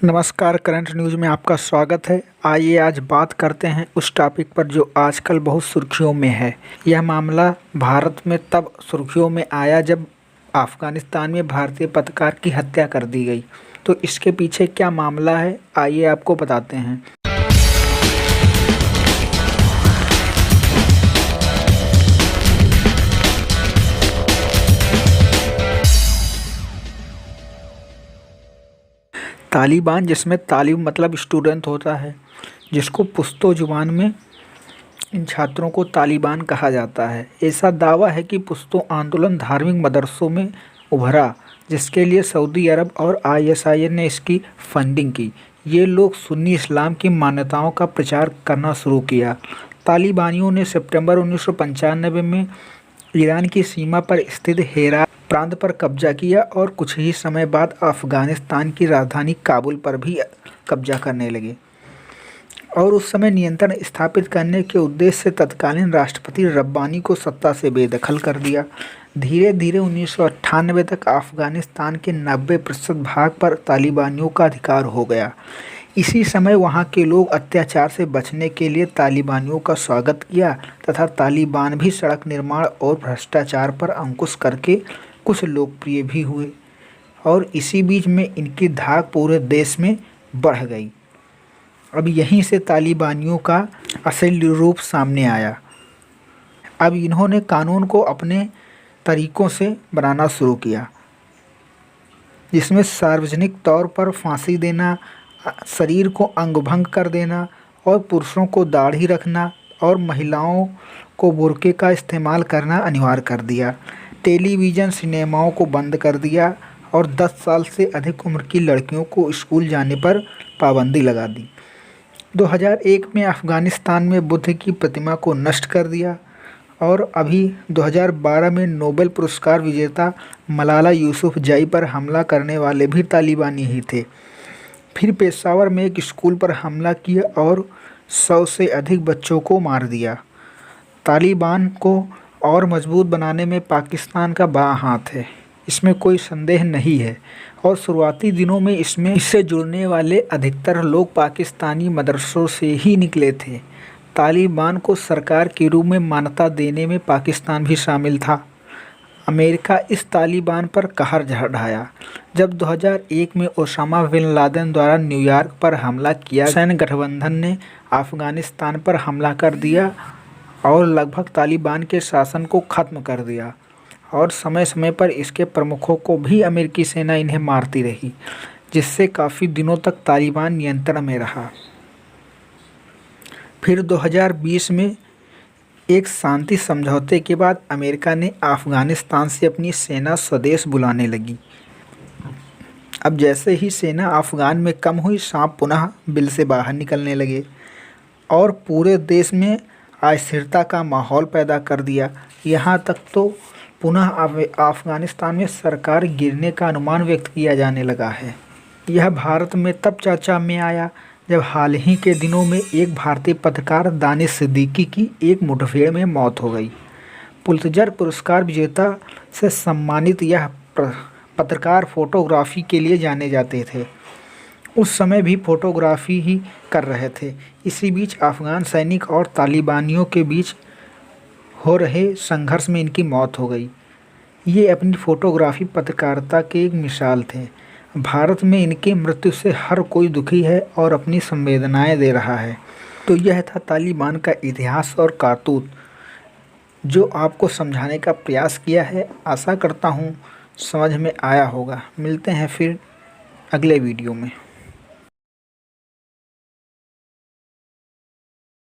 नमस्कार, current news में आपका स्वागत है। आइए आज बात करते हैं उस टॉपिक पर जो आजकल बहुत सुर्खियों में है। यह मामला भारत में तब सुर्खियों में आया जब अफ़गानिस्तान में भारतीय पत्रकार की हत्या कर दी गई। तो इसके पीछे क्या मामला है, आइए आपको बताते हैं। तालिबान, जिसमें तालिब मतलब स्टूडेंट होता है, जिसको पुश्तो ज़ुबान में इन छात्रों को तालिबान कहा जाता है। ऐसा दावा है कि पुश्तो आंदोलन धार्मिक मदरसों में उभरा, जिसके लिए सऊदी अरब और आईएसआईएस ने इसकी फंडिंग की। ये लोग सुन्नी इस्लाम की मान्यताओं का प्रचार करना शुरू किया। तालिबानियों ने सितंबर 1995 में ईरान की सीमा पर स्थित हेरात प्रांत पर कब्जा किया और कुछ ही समय बाद अफ़गानिस्तान की राजधानी काबुल पर भी कब्जा करने लगे और उस समय नियंत्रण स्थापित करने के उद्देश्य से तत्कालीन राष्ट्रपति रब्बानी को सत्ता से बेदखल कर दिया। धीरे धीरे 1998 तक अफ़गानिस्तान के 90% भाग पर तालिबानियों का अधिकार हो गया। इसी समय वहां के लोग अत्याचार से बचने के लिए तालिबानियों का स्वागत किया तथा तालिबान भी सड़क निर्माण और भ्रष्टाचार पर अंकुश करके कुछ लोकप्रिय भी हुए और इसी बीच में इनकी धाक पूरे देश में बढ़ गई। अब यहीं से तालिबानियों का असली रूप सामने आया। अब इन्होंने कानून को अपने तरीकों से बनाना शुरू किया, जिसमें सार्वजनिक तौर पर फांसी देना, शरीर को अंगभंग कर देना और पुरुषों को दाढ़ी रखना और महिलाओं को बुर्के का इस्तेमाल करना अनिवार्य कर दिया। टेलीविज़न सिनेमाओं को बंद कर दिया और 10 साल से अधिक उम्र की लड़कियों को स्कूल जाने पर पाबंदी लगा दी। 2001 में अफ़गानिस्तान में बुद्ध की प्रतिमा को नष्ट कर दिया और अभी 2012 में नोबेल पुरस्कार विजेता मलाला यूसुफ़ज़ई पर हमला करने वाले भी तालिबानी ही थे। फिर पेशावर में एक स्कूल पर हमला किया और 100 से अधिक बच्चों को मार दिया। तालिबान को और मजबूत बनाने में पाकिस्तान का बड़ा हाथ है, इसमें कोई संदेह नहीं है और शुरुआती दिनों में इससे जुड़ने वाले अधिकतर लोग पाकिस्तानी मदरसों से ही निकले थे। तालिबान को सरकार के रूप में मान्यता देने में पाकिस्तान भी शामिल था। अमेरिका इस तालिबान पर कहर ढाया। जब 2001 में ओसामा बिन लादेन द्वारा न्यूयॉर्क पर हमला किया, सैन्य गठबंधन ने अफ़गानिस्तान पर हमला कर दिया और लगभग तालिबान के शासन को ख़त्म कर दिया और समय समय पर इसके प्रमुखों को भी अमेरिकी सेना इन्हें मारती रही, जिससे काफ़ी दिनों तक तालिबान नियंत्रण में रहा। फिर 2020 में एक शांति समझौते के बाद अमेरिका ने अफ़गानिस्तान से अपनी सेना स्वदेश बुलाने लगी। अब जैसे ही सेना अफ़गान में कम हुई, सांप पुनः बिल से बाहर निकलने लगे और पूरे देश में अस्थिरता का माहौल पैदा कर दिया। यहाँ तक तो पुनः अफ़गानिस्तान में सरकार गिरने का अनुमान व्यक्त किया जाने लगा है। यह भारत में तब चर्चा में आया जब हाल ही के दिनों में एक भारतीय पत्रकार दानिश सिद्दीकी की एक मुठभेड़ में मौत हो गई। पुलित्ज़र पुरस्कार विजेता से सम्मानित यह पत्रकार फोटोग्राफी के लिए जाने जाते थे। उस समय भी फोटोग्राफी ही कर रहे थे। इसी बीच अफ़गान सैनिक और तालिबानियों के बीच हो रहे संघर्ष में इनकी मौत हो गई। ये अपनी फोटोग्राफी पत्रकारिता के एक मिसाल थे। भारत में इनकी मृत्यु से हर कोई दुखी है और अपनी संवेदनाएं दे रहा है। तो यह था तालिबान का इतिहास और कारतूत, जो आपको समझाने का प्रयास किया है। आशा करता हूँ समझ में आया होगा। मिलते हैं फिर अगले वीडियो में।